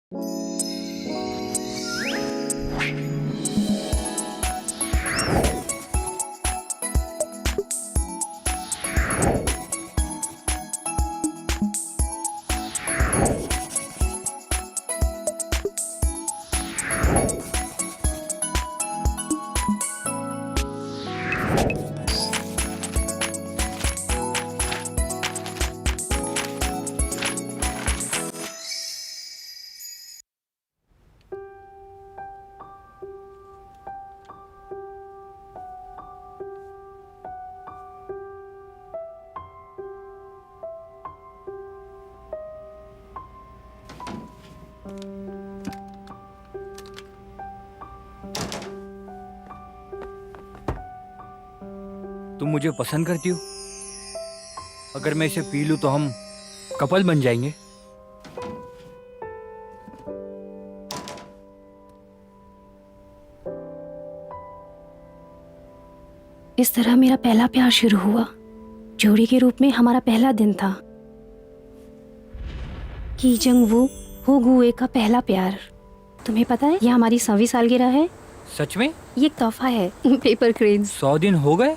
तुम मुझे पसंद करती हो? अगर मैं इसे पी लूं तो हम कपल बन जाएंगे। इस तरह मेरा पहला प्यार शुरू हुआ। जोड़ी के रूप में हमारा पहला दिन था। की जंग वू हो गुए का पहला प्यार। तुम्हें पता है, यह हमारी 100वीं सालगिरह है। सच में? ये एक तोहफा है। Paper cranes. 100 दिन हो गए?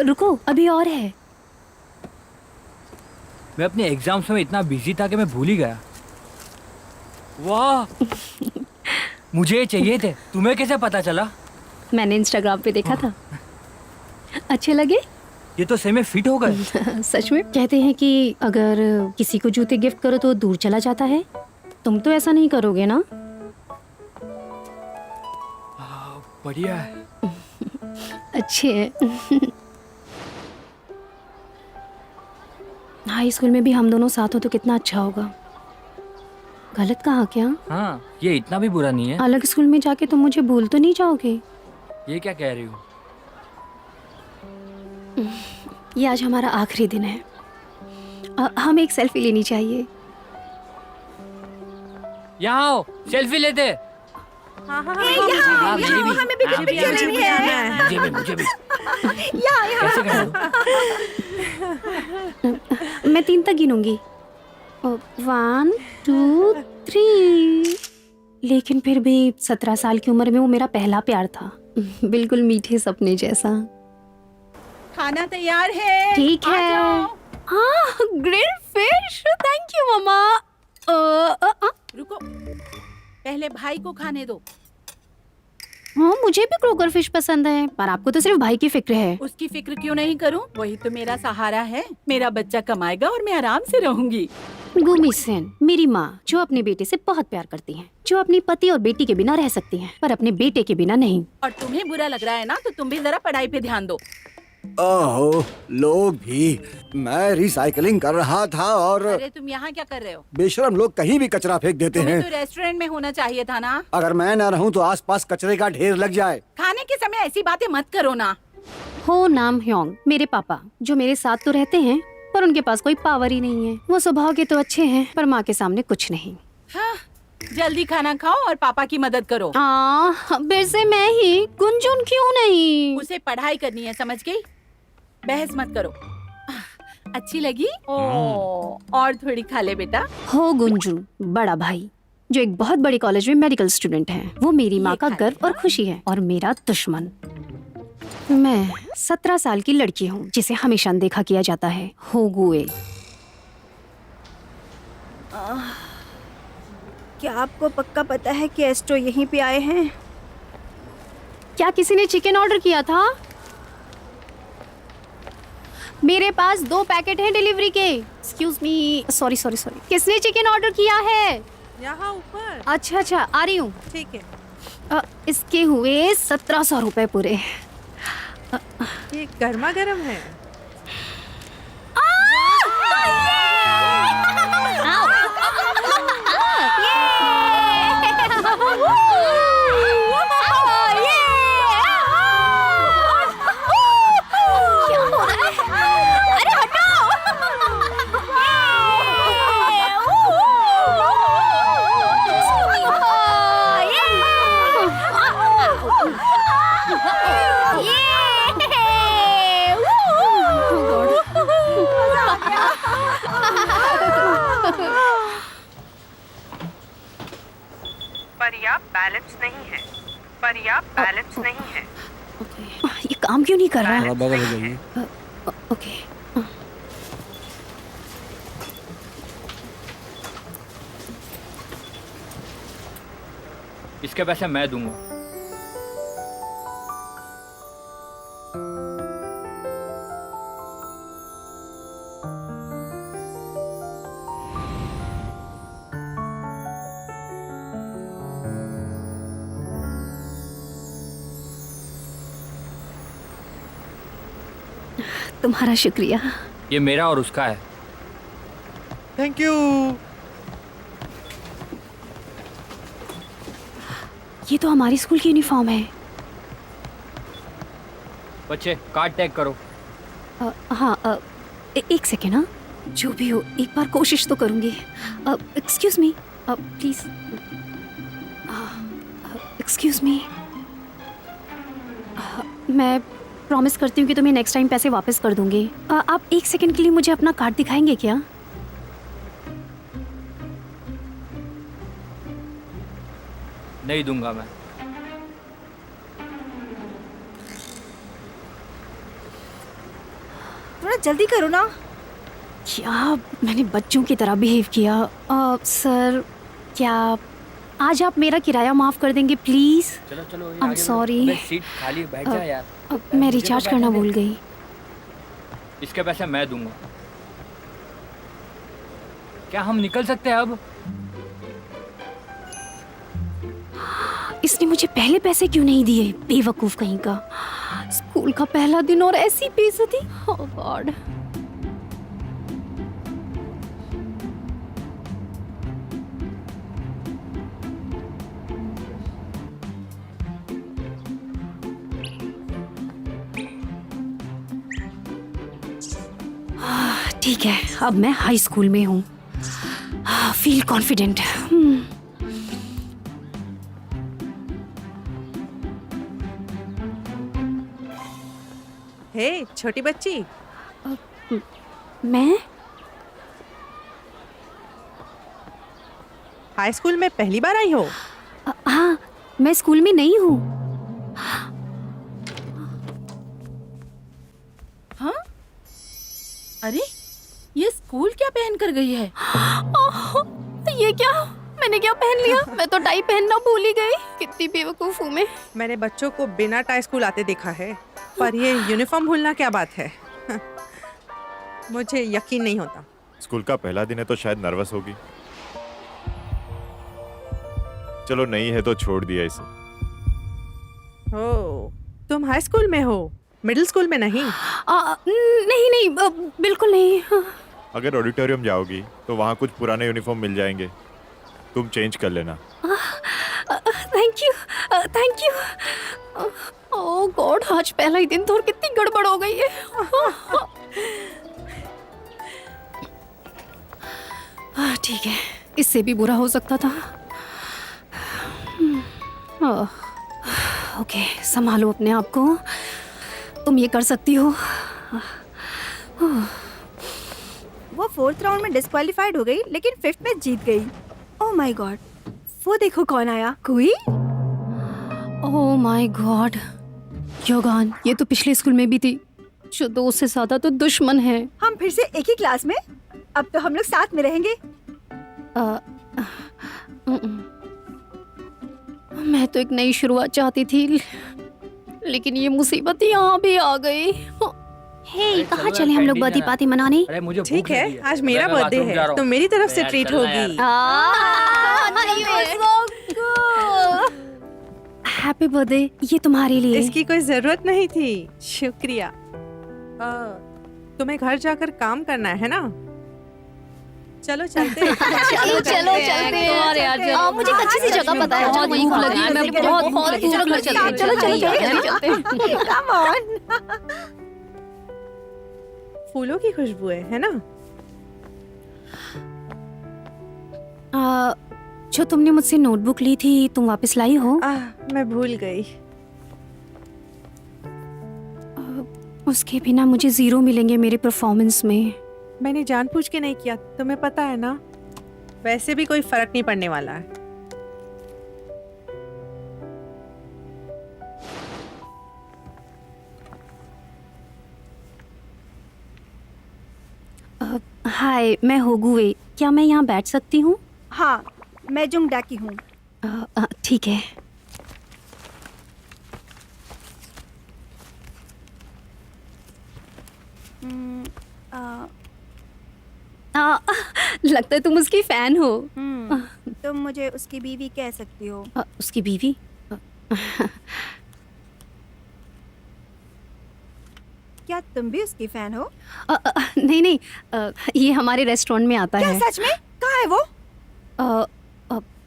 रुको, अभी और है। मैं अपने एग्जाम्स में इतना बिजी था कि मैं भूल ही गया। वाह! मुझे ये चाहिए थे। तुम्हें कैसे पता चला? मैंने इंस्टाग्राम पे देखा था। अच्छे लगे? ये तो सही में फिट हो गए। सच में? कहते हैं कि अगर किसी को जूते गिफ्ट करो तो दूर चला जाता है। तुम तो ऐसा नहीं करोगे ना? बढ़िया है। अच्छे हैं। हाई स्कूल में भी हम दोनों साथ हो तो कितना अच्छा होगा। गलत कहा क्या? हाँ, ये इतना भी बुरा नहीं है। अलग स्कूल में जाके तुम मुझे भूल तो नहीं जाओगे? ये क्या कह रही हो? ये आज हमारा आखिरी दिन है। हमें एक सेल्फी लेनी चाहिए। यहाँ आओ, सेल्फी लेते। हाँ, हमें भी पिक्चर लेनी है। मुझे भी। यहाँ कैसे करूँ? मैं 3 तक गिनूंगी। 1 2 3। लेकिन फिर भी 17 साल की उम्र में वो मेरा पहला प्यार था। बिल्कुल मीठे सपने जैसा। खाना तैयार है। ठीक आ है। जाओ। हाँ, ग्रिल्ड फिश। थैंक यू मम्मा। रुको, पहले भाई को खाने दो। हाँ, मुझे भी क्रोकर फिश पसंद है, पर आपको तो सिर्फ भाई की फिक्र है। उसकी फिक्र क्यों नहीं करूं? वही तो मेरा सहारा है। मेरा बच्चा कमाएगा और मैं आराम से रहूंगी। गुमी सेन, मेरी माँ, जो अपने बेटे से बहुत प्यार करती हैं, जो अपनी पति और बेटी के बिना रह सकती हैं, पर अपने बेटे के बिना नहीं। और तुम्हें बुरा लग रहा है ना, तो तुम भी जरा पढ़ाई पे ध्यान दो। ओहो, लोग भी। मैं रिसाइकलिंग कर रहा था और अरे तुम यहाँ क्या कर रहे हो? बेशरम लोग कहीं भी कचरा फेंक देते तुम्हें हैं। तो रेस्टोरेंट में होना चाहिए था ना। अगर मैं ना रहूं तो आसपास कचरे का ढेर लग जाए। खाने के समय ऐसी बातें मत करो ना। हो नाम ह्योंग, मेरे पापा, जो मेरे साथ तो रहते हैं, पर उनके पास कोई पावर ही नहीं है। वो स्वभाव के तो अच्छे हैं, पर माँ के सामने कुछ नहीं। हाँ, जल्दी खाना खाओ और पापा की मदद करो। फिर से मैं ही? गुंजुन क्यों नहीं? उसे पढ़ाई करनी है, समझ गई? बहस मत करो। अच्छी लगी? और थोड़ी खा ले बेटा। हो गुंजुन, बड़ा भाई, जो एक बहुत बड़ी कॉलेज में मेडिकल स्टूडेंट है। वो मेरी माँ का गर्व और खुशी है, और मेरा दुश्मन। मैं 17 साल की लड़की हूँ, जिसे हमेशा अनदेखा किया जाता है। हो गुए। क्या आपको पक्का पता है कि एस्ट्रो यहीं पे आए हैं? क्या किसी ने चिकन ऑर्डर किया था? मेरे पास 2 पैकेट हैं डिलीवरी के। Excuse me, sorry. किसने चिकन ऑर्डर किया है? यहाँ ऊपर। अच्छा, आ रही हूँ। ठीक है। इसके हुए 1700 रुपए पूरे। ये गर्मा गर्म है। पर्याप्त बैलेंस नहीं है। पर्याप्त बैलेंस नहीं है। ये काम क्यों नहीं कर रहा? थोड़ा बगल हो जाइए। ओके। इसके पैसे मैं दूंगा। तुम्हारा शुक्रिया। ये मेरा और उसका है। Thank you. ये तो हमारी स्कूल की यूनिफॉर्म है। बच्चे कार्ड टैग करो। हाँ, एक सेकेंड। हाँ, जो भी हो एक बार कोशिश तो करूंगी। Excuse me please. Excuse me. मैं प्रॉमिस करती हूँ कि तुम्हें नेक्स्ट टाइम पैसे वापस कर दूंगी। आप एक सेकंड के लिए मुझे अपना कार्ड दिखाएंगे क्या? नहीं दूंगा मैं। थोड़ा जल्दी करो ना। क्या मैंने बच्चों की तरह बिहेव किया? सर, क्या आज आप मेरा किराया माफ कर देंगे प्लीज? चलो चलो I'm आगे बढ़ो। sorry. अबे, सीट खाली है, बैठ जा यार। मैं मुझे रिचार्ज तो करना बैठने भूल दे। गई। इसके पैसे मैं दूंगा। क्या हम निकल सकते हैं अब? इसने मुझे पहले पैसे क्यों नहीं दिए? बेवकूफ कहीं का। स्कूल का पहला दिन और ऐसी बेइज्जती। ओह गॉड। ठीक है, अब मैं हाई स्कूल में हूँ। Feel confident. हे छोटी बच्ची, मैं हाई स्कूल में पहली बार आई हो? हाँ, मैं स्कूल में नहीं हूँ। हाँ? अरे ये स्कूल क्या पहन कर गई है? ये क्या? मैंने क्या पहन लिया? मैं तो टाई पहनना भूल ही गई। कितनी बेवकूफ हूँ मैं। मैंने बच्चों को बिना टाई स्कूल आते देखा है, पर ये यूनिफॉर्म भूलना क्या बात है? मुझे यकीन नहीं होता। स्कूल का पहला दिन है तो शायद नर्वस होगी। चलो नहीं है तो छोड़ दिया इसे। ओ, तुम हाई स्कूल में हो, मिडिल स्कूल में नहीं? नहीं नहीं, बिल्कुल नहीं। अगर ऑडिटोरियम जाओगी तो वहाँ कुछ पुराने यूनिफॉर्म मिल जाएंगे, तुम चेंज कर लेना। Thank you, thank you. Oh God, आज पहला ही दिन तो और कितनी गड़बड़ हो गई है। ठीक है, इससे भी बुरा हो सकता था। ओके, संभालो अपने आप को। तुम ये कर सकती हो। वो 4th राउंड में डिस्क्वालीफाइड हो गई, लेकिन 5th में जीत गई। ओह माय गॉड, वो देखो कौन आया। कोई? ओह माय गॉड, योगान, ये तो पिछले स्कूल में भी थी। जो दोस्त से ज्यादा तो दुश्मन है। हम फिर से एक ही क्लास में? अब तो हम लोग साथ में रहेंगे। मैं तो एक नई शुरुआत चाहती थी, लेकिन ये मुसीबत यहाँ भी आ गई। हे, कहाँ चलो चले यार, हम लोग कैंटीन बर्थडे जाना। पार्टी मनाने? अरे मुझे ठीक भूख है, लगी आज मेरा मैं बर्थडे बाथरूम जा रहा है हूँ। तो मेरी तरफ से यार, ट्रीट चलना यार। होगी। हैप्पी बर्थडे, ये तुम्हारे लिए। इसकी कोई जरूरत नहीं थी, शुक्रिया। तुम्हें घर जाकर काम करना है ना? चलो चलते हैं। चलो चलते हैं। मुझे एक अच्छी सी जगह पता है, बहुत वहीं भूख लगी है। मैं बहुत चलो, दूर चलते हैं। चलो। Come on. फूलों की खुशबू है ना? जो तुमने मुझसे नोटबुक ली थी, तुम वापस लाई हो? मैं भूल गई। उसके बिना मुझे 0 मिलेंगे मेरे परफॉर्मेंस में। मैंने जानबूझ के नहीं किया, तुम्हें पता है ना। वैसे भी कोई फर्क नहीं पड़ने वाला है। हाय, मैं होगुए। क्या मैं यहाँ बैठ सकती हूँ? हाँ, मैं जुंगडा की हूँ। ठीक है। हम्म, लगता है तुम उसकी फैन हो। तुम मुझे उसकी बीवी कह सकती हो। उसकी बीवी? क्या तुम भी उसकी फैन हो? नहीं नहीं, ये हमारे रेस्टोरेंट में आता क्या है। सच में? कहाँ है वो?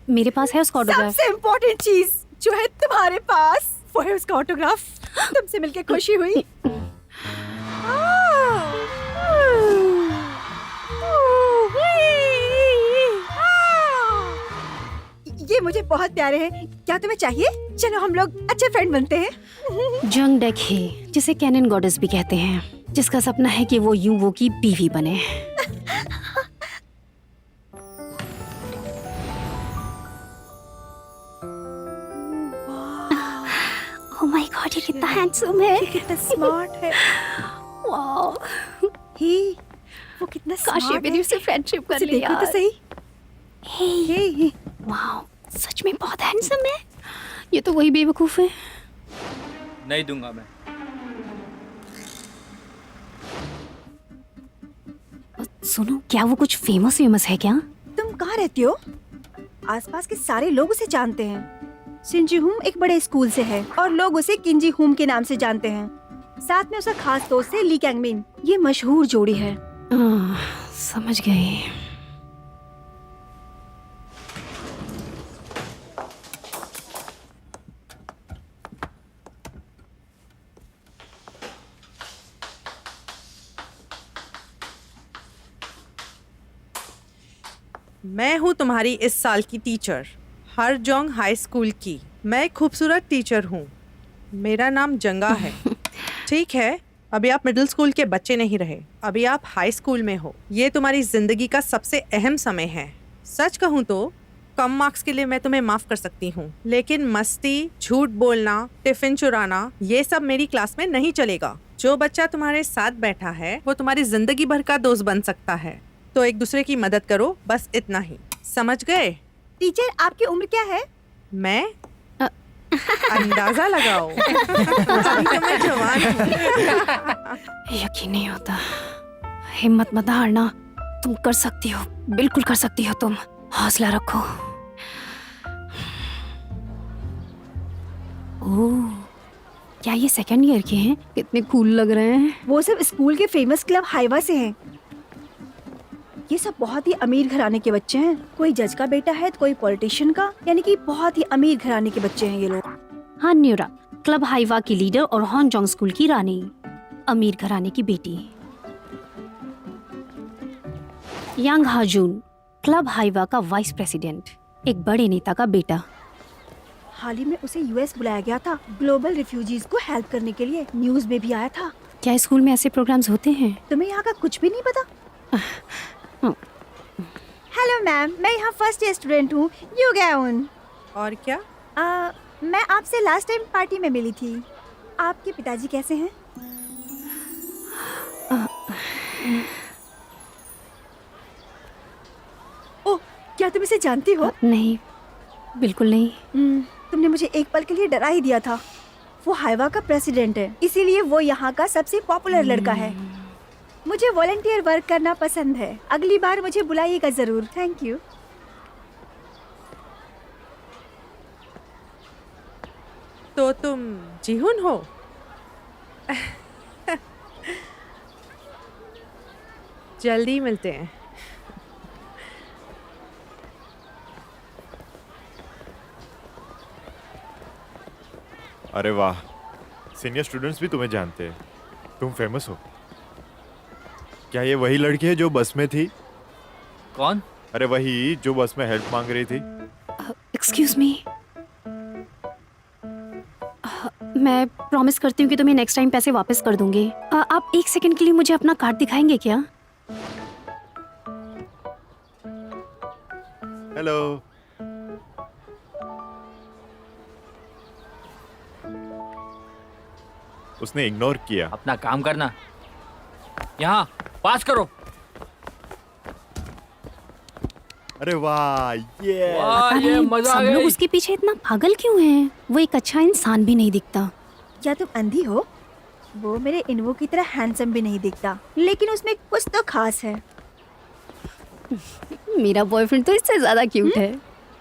मेरे पास है उसका ऑटोग्राफ। सबसे इम्पोर्टेंट चीज जो है तुम्हारे पास, वो है उसका ऑटोग्राफ। तुमसे मिलके खुशी हुई। ये मुझे बहुत प्यारे हैं। क्या तुम्हें चाहिए? चलो हम लोग अच्छे फ्रेंड बनते हैं। जंग डेक है, जिसे कैनन गॉडेस भी कहते हैं, जिसका सपना है कि वो यूवो की बीवी बने। ओह माय गॉड, ये कितना हैंडसम है। कितना स्मार्ट है। वाओ, ही, वो कितना काश ये स्मार्ट मेरी है। उससे फ्रेंडशिप कर उसे ले देखो यार। तो सही। हे, वाओ, सच में बहुत हैंडसम है। ये तो वही बेवकूफ है। नहीं दूंगा मैं। सुनो, क्या वो कुछ फेमस है क्या? तुम कहाँ रहती हो? आसपास के सारे लोग उसे जानते हैं। सिंजी हुम एक बड़े स्कूल से है और लोग उसे किंजी हुम के नाम से जानते हैं। साथ में उसका खास दोस्त है ली कैंगमिन। ये मशहूर जोड़ी है। समझ गए। मैं हूँ तुम्हारी इस साल की टीचर, हरजोंग हाई स्कूल की। मैं एक खूबसूरत टीचर हूँ। मेरा नाम जंगा है। ठीक है, अभी आप मिडिल स्कूल के बच्चे नहीं रहे, अभी आप हाई स्कूल में हो। ये तुम्हारी जिंदगी का सबसे अहम समय है। सच कहूँ तो कम मार्क्स के लिए मैं तुम्हें माफ कर सकती हूँ, लेकिन मस्ती, झूठ बोलना, टिफिन चुराना, ये सब मेरी क्लास में नहीं चलेगा। जो बच्चा तुम्हारे साथ बैठा है वो तुम्हारी जिंदगी भर का दोस्त बन सकता है, तो एक दूसरे की मदद करो, बस इतना ही। समझ गए? टीचर, आपकी उम्र क्या है? मैं अंदाजा लगाओ। अभी तो मैं जवान हूँ। यकीन नहीं होता। हिम्मत मत हारना, तुम कर सकती हो, बिल्कुल कर सकती हो। तुम हौसला रखो। ओह, क्या ये सेकंड ईयर के हैं? कितने कूल लग रहे हैं। वो सब स्कूल के फेमस क्लब हाइवा से हैं। ये सब बहुत ही अमीर घराने के बच्चे हैं। कोई जज का बेटा है तो कोई पॉलिटिशियन का, यानी कि बहुत ही अमीर घराने के बच्चे हैं ये लोग। हाँ, न्यूरा क्लब हाइवा की लीडर और हॉन्जोंग स्कूल की रानी, अमीर घराने की बेटी। यांग हाजून क्लब हाइवा का वाइस प्रेसिडेंट, एक बड़े नेता का बेटा। हाल ही में उसे यूएस बुलाया गया था ग्लोबल रिफ्यूजीज को हेल्प करने के लिए। न्यूज में भी आया था। क्या स्कूल में ऐसे प्रोग्राम्स होते हैं? तुम्हें यहाँ का कुछ भी नहीं पता? हेलो मैम, मैं यहाँ फर्स्ट ईयर स्टूडेंट हूँ, यू गैउन। और क्या? मैं आपसे लास्ट टाइम पार्टी में मिली थी। आपके पिताजी कैसे हैं? ओह, क्या तुम इसे जानती हो? नहीं, बिल्कुल नहीं। तुमने मुझे एक पल के लिए डरा ही दिया था। वो हाइवा का प्रेसिडेंट है, इसीलिए वो यहाँ का सबसे पॉपुलर लड़का है। मुझे वॉलंटियर वर्क करना पसंद है। अगली बार मुझे बुलाइएगा जरूर। Thank you. तो तुम जीहुन हो? जल्दी मिलते हैं। अरे वाह, सीनियर स्टूडेंट्स भी तुम्हें जानते हैं। तुम फेमस हो। क्या ये वही लड़की है जो बस में थी? कौन? अरे वही जो बस में हेल्प मांग रही थी। एक्सक्यूज मी, मैं प्रॉमिस करती हूँ कि तुम्हें नेक्स्ट टाइम पैसे वापस कर दूंगी। आप एक सेकंड के लिए मुझे अपना कार्ड दिखाएंगे क्या? हेलो। उसने इग्नोर किया। अपना काम करना। यहाँ पास करो। अरे वाह ये वाह, ये अरे, मजा आ सब लोग गई। उसके पीछे इतना पागल क्यों हैं? वो एक अच्छा इंसान भी नहीं दिखता। क्या तुम अंधी हो? वो मेरे इन्वो की तरह हैंडसम भी नहीं दिखता, लेकिन उसमें कुछ तो खास है। मेरा बॉयफ्रेंड तो इससे ज्यादा क्यूट है।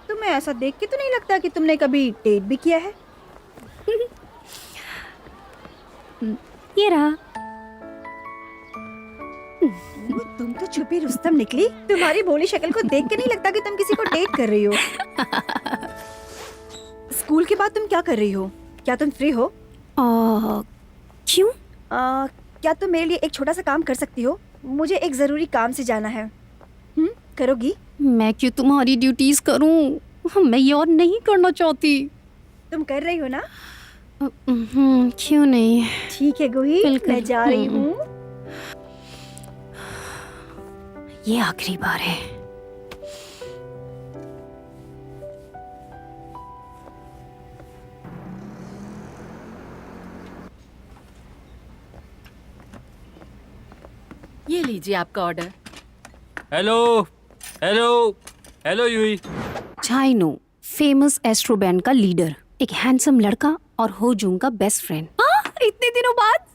तुम्हें ऐसा देख के तो नहीं लगता कि तुमने कभी डेट भी किया है? ये रहा। तुम तो छुपी रुस्तम निकली। तुम्हारी भोली शक्ल को देख के नहीं लगता कि तुम किसी को डेट कर रही हो। स्कूल के बाद तुम क्या कर रही हो? क्या तुम फ्री हो? क्यों? क्या तुम मेरे लिए एक छोटा सा काम कर सकती हो? मुझे एक जरूरी काम से जाना है। करोगी? मैं क्यों तुम्हारी ड्यूटीज करूं? मैं ये और नहीं करना चाहती। तुम कर रही हो ना? क्यों नहीं? ठीक है गुही, बिल्कुल। मैं जा रही हूँ। ये आखिरी बार है। ये लीजिए आपका ऑर्डर। हेलो हेलो हेलो यूही। चाइनो, फेमस एस्ट्रो बैंड का लीडर, एक हैंडसम लड़का और हो जूंग का बेस्ट फ्रेंड। इतने दिनों बाद।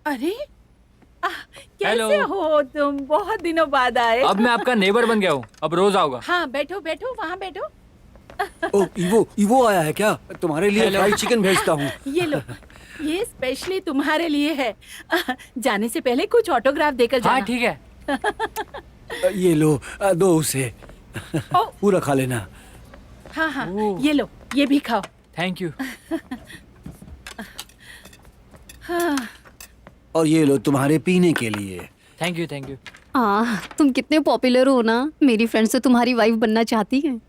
अरे कैसे हेलो। हो तुम? बहुत दिनों बाद आए। अब मैं आपका नेबर बन गया हूँ, अब रोज आऊंगा। हाँ बैठो बैठो, वहाँ बैठो। ओ इवो आया है क्या? तुम्हारे लिए फ्राइड चिकन भेजता हूँ। ये लो, ये स्पेशली तुम्हारे लिए है। जाने से पहले कुछ ऑटोग्राफ देकर हाँ जाना। ठीक है। ये लो, दो उसे। ओ। पूरा खा लेना। हाँ हाँ, ओह। ये लो, ये भी खाओ। Thank you. और ये लो तुम्हारे पीने के लिए। Thank you thank you. तुम कितने पॉपुलर हो ना, मेरी फ्रेंड्स तो तुम्हारी वाइफ बनना चाहती हैं।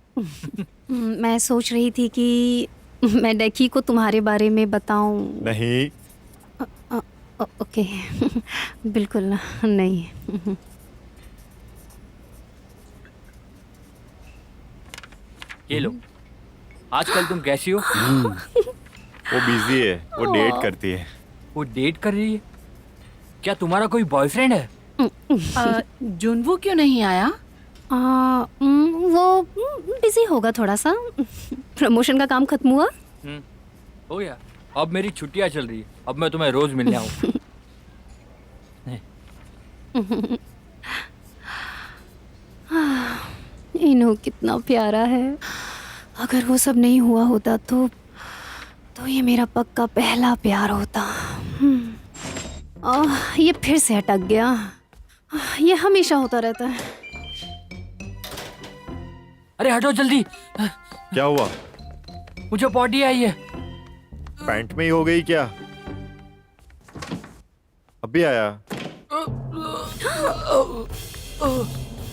मैं सोच रही थी कि मैं डेकी को तुम्हारे बारे में बताऊं। नहीं। ओके। बिल्कुल नहीं। ये लो। आजकल तुम कैसी हो? वो बिजी है, वो डेट करती है। वो डेट कर रही है? क्या तुम्हारा कोई बॉयफ्रेंड है? जुनवू क्यों नहीं आया? वो बिजी होगा थोड़ा सा। प्रमोशन का काम खत्म हुआ। हो गया। अब मेरी छुट्टियां चल रही है, अब मैं तुम्हें रोज मिलने आऊँ। इन्हों कितना प्यारा है। अगर वो सब नहीं हुआ होता तो ये मेरा पक्का पहला प्यार होता। ये फिर से अटक गया। ये हमेशा होता रहता है। अरे हटो जल्दी, क्या हुआ? मुझे पॉटी आई है। पैंट में ही हो गई क्या? अभी आया।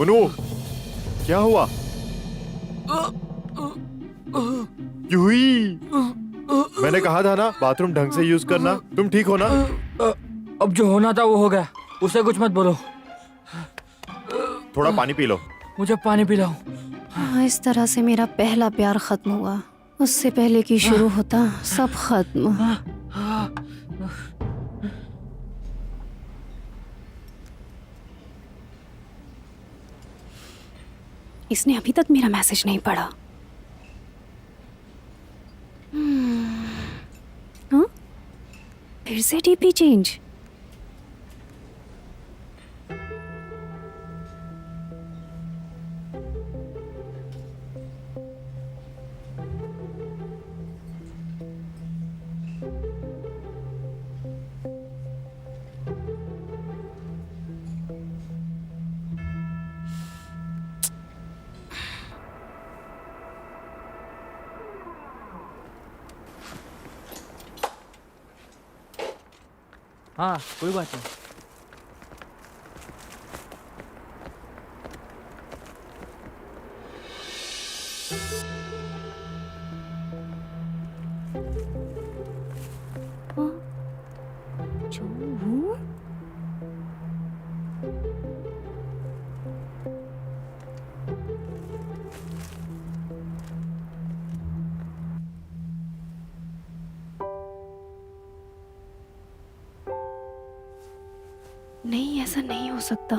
उनू, क्या हुआ? यूही, मैंने कहा था ना बाथरूम ढंग से यूज करना। तुम ठीक हो ना? अब जो होना था वो हो गया, उसे कुछ मत बोलो। थोड़ा पानी पी लो। मुझे पानी पिलाओ। इस तरह से मेरा पहला प्यार खत्म हुआ। उससे पहले कि शुरू होता सब खत्म। इसने अभी तक मेरा मैसेज नहीं पढ़ा। हाँ? फिर से डीपी चेंज। हाँ कोई बात नहीं। नहीं, ऐसा नहीं हो सकता।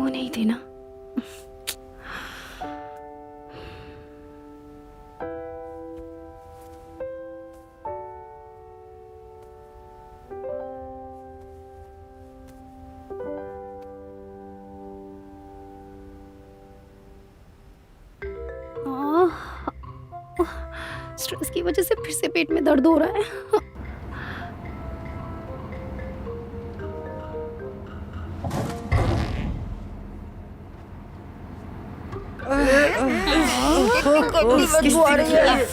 वो नहीं थे ना। स्ट्रेस की वजह से फिर से पेट में दर्द हो रहा है। बदबू आ रही है।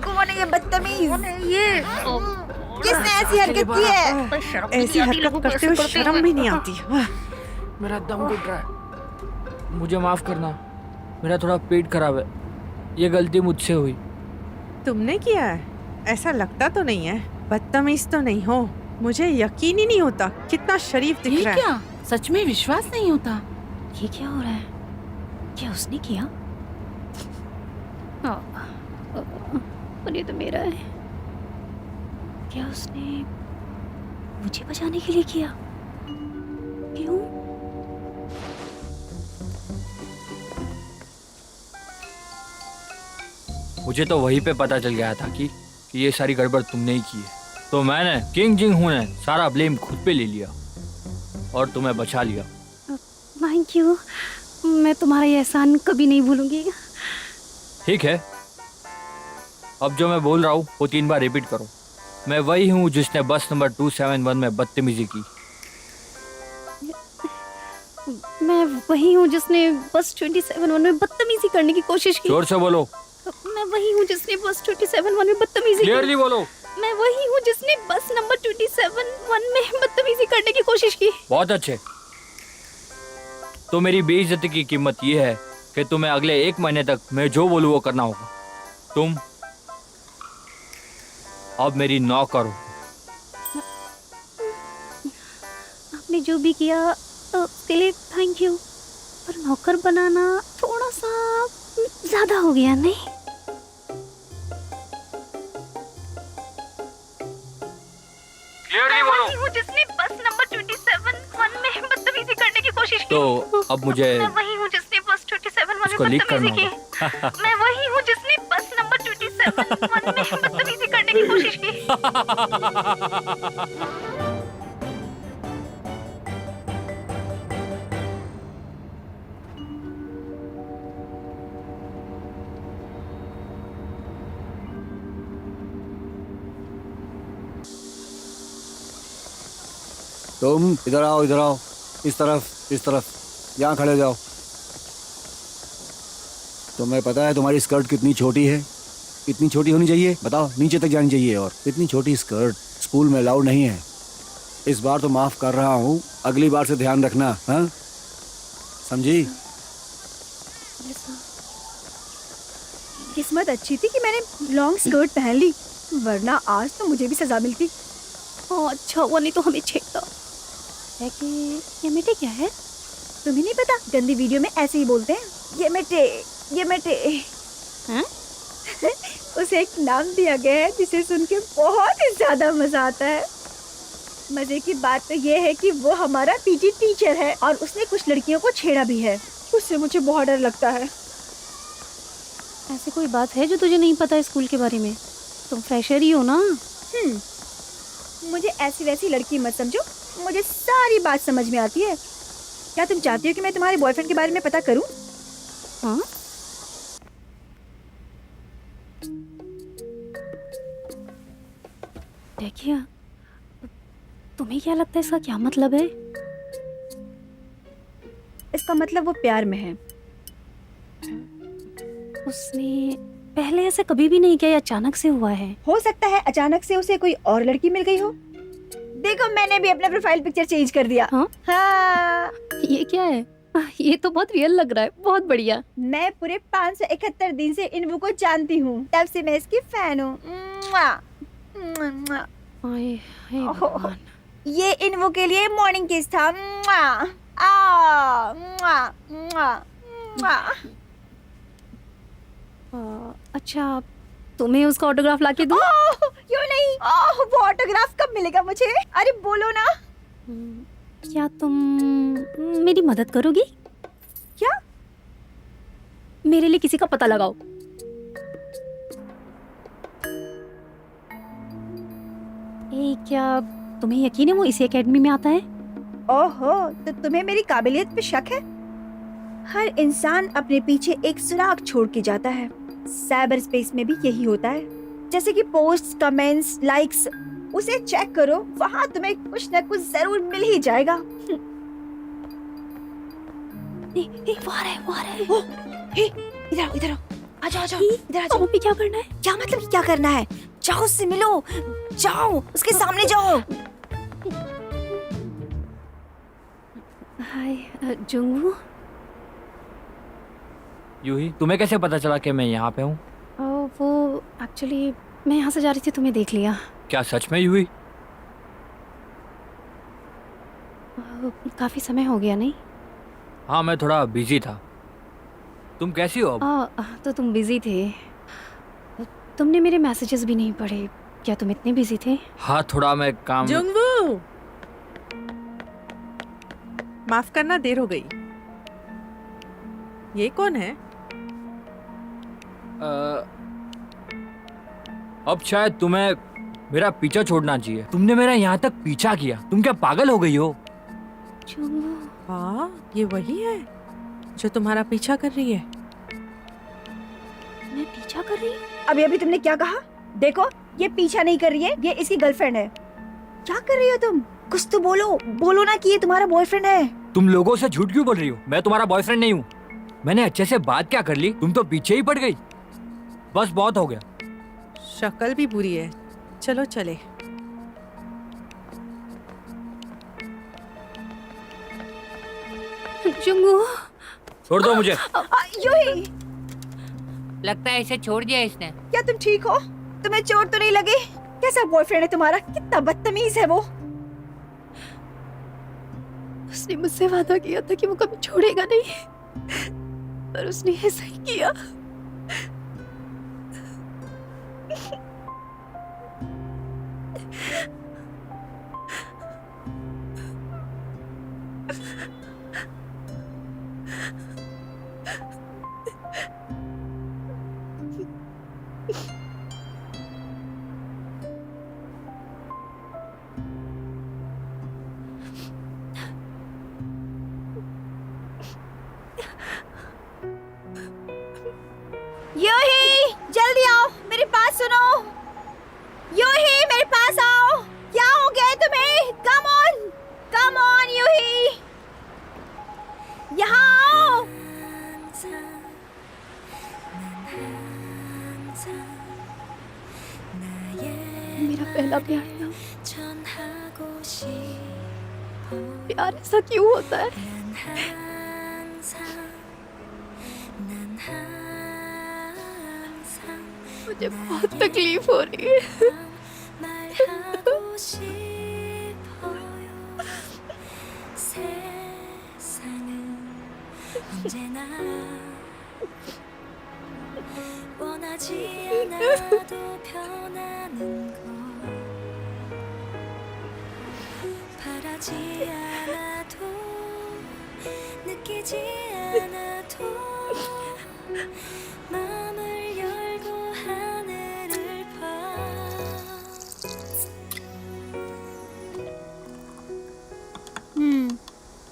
कौन है ये बदतमीज? किसने ऐसी हरकत की है? ऐसी हरकत करते हुए शर्म भी नहीं आती। मेरा दम घुट रहा है, मुझे माफ करना। मेरा थोड़ा पेट खराब है, ये गलती मुझसे हुई। तुमने किया है? ऐसा लगता तो नहीं है। बदतमीज तो नहीं हो। मुझे यकीन ही नहीं होता कितना शरीफ दिख ये रहा है। क्या? सच में विश्वास नहीं होता। ये क्या हो रहा है? क्या उसने किया? और ये तो मेरा है। क्या उसने मुझे बचाने के लिए किया? क्यों? मुझे तो वहीं पे पता चल गया था कि ये सारी गड़बड़ तुमने ही की है। तो मैंने किंग जिंग हूं ने सारा ब्लेम खुद पे ले लिया और तुम्हें बचा लिया। Thank you. मैं तुम्हारा ये एहसान कभी नहीं भूलूंगी। ठीक है, अब जो मैं बोल रहा हूँ वो 3 बार रिपीट करो। मैं वही हूँ जिसने बस नंबर 271 में बदतमीजी की। मैं वही हूँ जिसने बस 27 में बदतमीजी करने की कोशिश की। जोर से बोलो। मैं वही हूँ जिसने बस 27 में बदतमीजी की। क्लियरली बोलो। मैं वही हूँ जिसने बस नंबर 27 में बदतमीजी करने की कोशिश की। बहुत अच्छे। तो मेरी बेइज्जती की कीमत ये है कि तुम्हें अगले 1 महीने तक मैं जो बोलूँ वो करना होगा। तुम अब मेरी नौकर हो। आपने जो भी किया उसके लिए थैंक यू, पर नौकर बनाना थोड़ा सा ज्यादा हो गया नहीं? क्लियरली बोलो। वही हूँ जिसने बस नंबर 27 में बदतमीजी करने की कोशिश की। तो अब मुझे मैं वही हूँ जिसने बस 27 में इसको लीक करना बदतमीजी की। होगा। मैं वही हूँ जिसने बस नंबर 27 में बदतमीजी करने की कोशिश की। तुम इधर आओ, इधर आओ। इस तरफ, इस तरफ। यहाँ खड़े हो जाओ। तुम्हें पता है तुम्हारी स्कर्ट कितनी छोटी है? कितनी छोटी होनी चाहिए बताओ? नीचे तक जानी चाहिए, और इतनी छोटी स्कर्ट स्कूल में अलाउड नहीं है। इस बार तो माफ कर रहा हूँ, अगली बार से ध्यान रखना। हाँ, समझी? किस्मत अच्छी थी कि मैंने लॉन्ग स्कर्ट पहन ली, वरना आज तो मुझे भी सजा मिलती। अच्छा हुआ नहीं तो हमें छेड़ता। कि ये मिटे क्या है? तुम्हें नहीं पता, गंदी वीडियो में ऐसे ही बोलते हैं, ये मिटे, ये मिटे। हैं? उसे एक नाम दिया गया है जिसे सुन के बहुत ही ज्यादा मजा आता है। मजे की बात तो ये है कि वो हमारा पीटी टीचर है और उसने कुछ लड़कियों को छेड़ा भी है। उससे मुझे बहुत डर लगता है। ऐसी कोई बात है जो तुझे नहीं पता है स्कूल के बारे में? तुम फ्रेशर ही हो ना? मुझे ऐसी वैसी लड़की मत समझो, मुझे सारी बात समझ में आती है। क्या तुम चाहती हो कि मैं तुम्हारे बॉयफ्रेंड के बारे में पता करूं? हाँ? देखिए, तुम्हें क्या लगता है इसका क्या मतलब है? इसका मतलब वो प्यार में है। उसने पहले ऐसे कभी भी नहीं किया, या अचानक से हुआ है? हो सकता है अचानक से उसे कोई और लड़की मिल गई हो। देखो, मैंने भी अपना प्रोफाइल पिक्चर चेंज कर दिया। हाँ? हाँ। ये क्या है? ये तो बहुत रियल लग रहा है, बहुत बढ़िया। मैं पूरे 571 दिन से इन्वू को जानती हूँ, तब से मैं इसकी फैन हूँ। हाय हाय भगवान। ये इन्वू के लिए मॉर्निंग किस था। अच्छा, तुम्हें उसका ऑटोग्राफ लाके दूं? क्यों नहीं? वो ऑटोग्राफ कब मिलेगा मुझे? अरे बोलो ना। क्या तुम मेरी मदद करोगी? क्या? मेरे लिए किसी का पता लगाओ। क्या तुम्हें यकीन है वो इसी एकेडमी में आता है? ओहो, तो तुम्हें मेरी काबिलियत पे शक है? हर इंसान अपने पीछे एक सुराग छोड़ के जाता है। साइबर स्पेस में भी यही होता है। जैसे कि पोस्ट, कमेंट्स, लाइक्स, उसे चेक करो, वहाँ तुम्हें कुछ न कुछ जरूर मिल ही जाएगा। वो आ रहा है, वो आ रहा है। इधर आओ, इधर आओ, आ जाओ, आ जाओ, इधर आ अब जाओ। अभी क्या करना है? क्या मतलब कि क्या करना है? जाओ उससे मिलो, जाओ उसके सामने जाओ। हाय जुंगू। यूही, तुम्हें कैसे पता चला कि मैं यहाँ पे हूँ? वो एक्चुअली मैं यहाँ से जा रही थी, तुम्हें देख लिया। क्या सच में यूही? काफी समय हो गया नहीं? हाँ, मैं थोड़ा बिजी था। तुम कैसी हो अब? तो तुम बिजी थे। तुमने मेरे मैसेजेस भी नहीं पढ़े। क्या तुम इतने बिजी थे? हाँ, थोड़ा मैं काम। जुंगवू, माफ करना, देर हो गई। ये कौन है? अब शायद तुम्हें मेरा पीछा छोड़ना चाहिए। तुमने मेरा यहाँ तक पीछा किया। तुम क्या पागल हो गई हो? जुंगू। हाँ, ये वही है जो तुम्हारा पीछा कर रही है। मैं पीछा कर रही हूँ? अभी अभी तुमने क्या कहा? देखो, ये पीछा नहीं कर रही है, ये इसकी गर्लफ्रेंड है। क्या कर रही हो तुम? कुछ तो बोलो, बोलो ना कि ये तुम्हारा बॉयफ्रेंड है। तुम लोगों से झूठ क्यों बोल रही हो? मैं तुम्हारा बॉयफ्रेंड नहीं हूँ। मैंने अच्छे से बात क्या कर ली, तुम तो पीछे ही पड़ गई। बस बहुत हो गया। शक्ल भी बुरी है। चलो चले। जुंगू। छोड़ दो मुझे। यूही, लगता है इसे छोड़ दिया इसने। क्या तुम ठीक हो? तुम्हें चोट तो नहीं लगी? कैसा बॉयफ्रेंड है तुम्हारा? कितना बदतमीज है वो। उसने मुझसे वादा किया था कि वो कभी छोड़ेगा नहीं, पर उसने ऐसा ही किया। यूही, जल्दी आओ, मेरे पास सुनो। यूही, मेरे पास आओ। क्या हो गया है तुम्हें? कम ऑन यूही, यहाँ आओ। मेरा पहला प्यार था। प्यार ऐसा क्यों होता है? मुझे बहुत तकलीफ हो रही है।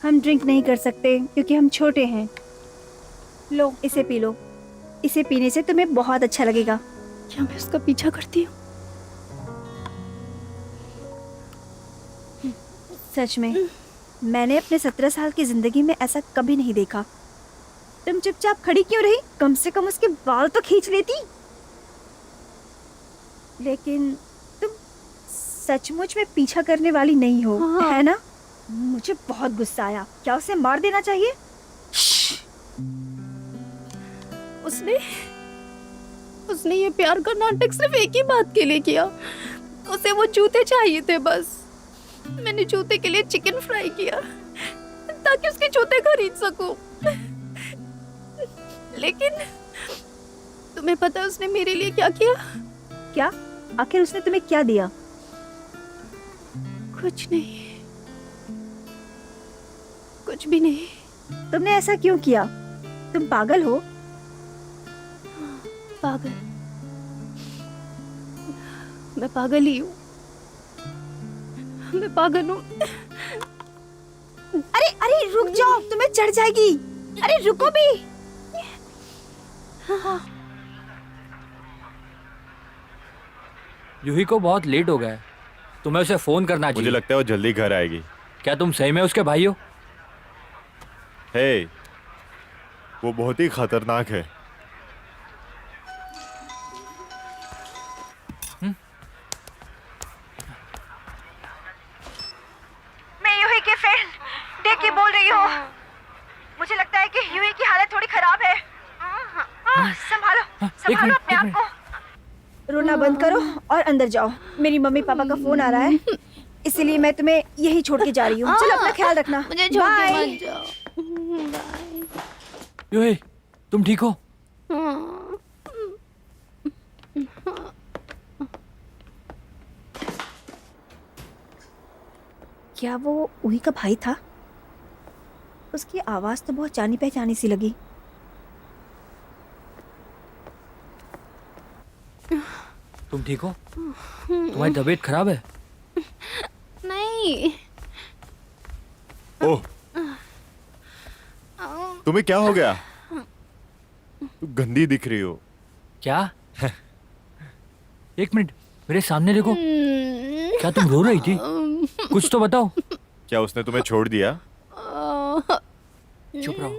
हम ड्रिंक नहीं कर सकते क्योंकि हम छोटे हैं। लो, इसे पी लो। इसे पीने से तुम्हें बहुत अच्छा लगेगा। क्या मैं उसका पीछा करती हूँ? सच में, मैंने अपने 17 साल की जिंदगी में ऐसा कभी नहीं देखा। तुम चुपचाप खड़ी क्यों रही? कम से कम उसके बाल तो खींच लेती। लेकिन तुम सचमुच में पीछा करने वाली नहीं हो, हाँ। है ना? मुझे बहुत गुस्सा आया। क्या उसे मार देना चाहिए? उसने ये प्यार का नाटक सिर्फ एक ही बात के लिए किया। उसे वो जूते चाहिए थे बस। मैंने जूते के लिए चिकन फ्राई किया ताकि उसके जूते खरीद सकूं। लेकिन तुम्हें पता है उसने मेरे लिए क्या किया? क्या? आखिर उसने तुम्हें क्या दिया? कुछ नहीं। कुछ भी नहीं। तुमने ऐसा क्यों किया? तुम पागल हो? पागल? मैं पागल ही हूँ। मैं पागल हूँ। अरे अरे रुक जाओ, तुम्हें चढ़ जाएगी। अरे रुको भी। यूही को बहुत लेट हो गया है, तुम्हें उसे फोन करना मुझे चाहिए। लगता है वो जल्दी घर आएगी। क्या तुम सही में उसके भाई हो? हे, वो बहुत ही खतरनाक है। मैं यूही की फ्रेंड डेकी बोल रही हूँ। मुझे लगता है कि यूही की हालत थोड़ी खराब है। संभालो संभालो अपने आप को। रोना बंद करो और अंदर जाओ। मेरी मम्मी पापा का फोन आ रहा है, इसीलिए मैं तुम्हें यही छोड़ के जा रही हूँ। चलो अपना ख्याल रखना। मुझे छोड़ के बाय। मत जाओ। बाय। यूही, तुम ठीक हो? क्या वो यूही का भाई था? उसकी आवाज तो बहुत जानी पहचानी सी लगी। तुम ठीक हो? तुम्हारी तबीयत खराब है? नहीं। ओह, तुम्हें क्या हो गया? तुम गंदी दिख रही हो। क्या? एक मिनट, मेरे सामने देखो। क्या तुम रो रही थी? कुछ तो बताओ। क्या उसने तुम्हें छोड़ दिया? चुप रहो।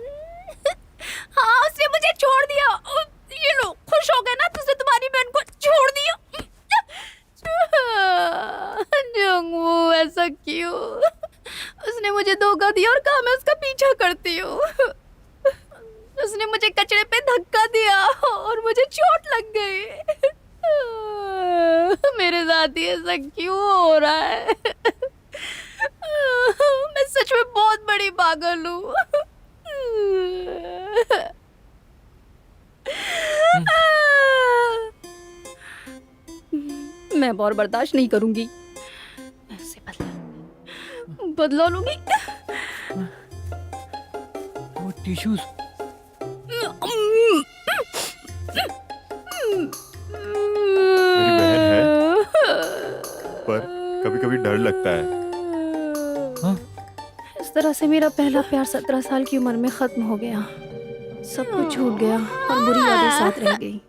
हाँ, उसने मुझे छोड़ दिया। ये लो, खुश हो गए ना? तुझे तुम्हारी बहन को छोड़ दिया। जंगू, ऐसा क्यों? उसने मुझे धोखा दिया और कहा मैं उसका पीछा करती हूँ। उसने मुझे कचड़े पे धक्का दिया और मुझे चोट लग गई। मेरे साथ ही ऐसा क्यों हो रहा है? मैं सच में बहुत बड़ी पागल हूँ। मैं और बर्दाश्त नहीं करूंगी। मैं उसे बदला लूंगी। वो टिश्यूज। मेरी बहन है, पर कभी-कभी डर लगता है। इस तरह से मेरा पहला प्यार 17 साल की उम्र में खत्म हो गया। सब कुछ छूट गया और बुरी यादें साथ रह गई।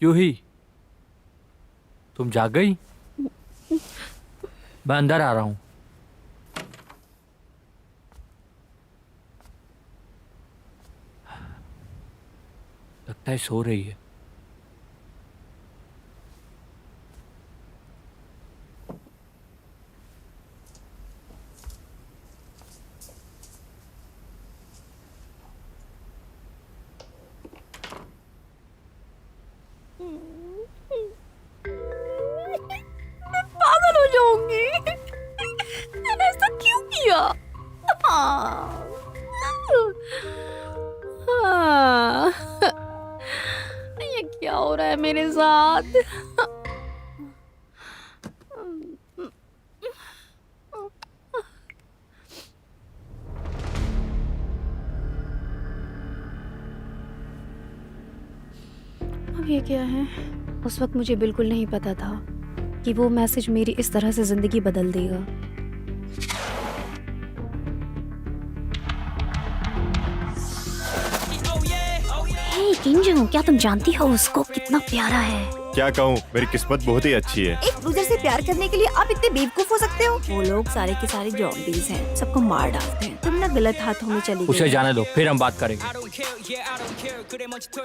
यूही, तुम जाग गई? मैं अंदर आ रहा हूँ। लगता है सो रही है। मैं पागल हो जाऊंगी। मैंने ऐसा क्यों किया? ये क्या हो रहा है मेरे साथ? अब ये क्या है? उस वक्त मुझे बिल्कुल नहीं पता था कि वो मैसेज मेरी इस तरह से जिंदगी बदल देगा। हे किंजू, क्या तुम जानती हो उसको कितना प्यारा है? क्या कहूँ, मेरी किस्मत बहुत ही अच्छी है। एक लूजर से प्यार करने के लिए आप इतने बेवकूफ हो सकते हो? वो लोग सारे के सारे जॉम्बीज हैं, सबको मार डालते हैं। तुम ना गलत हाथों में चली उसे गई। जाने दो, फिर हम बात करेंगे।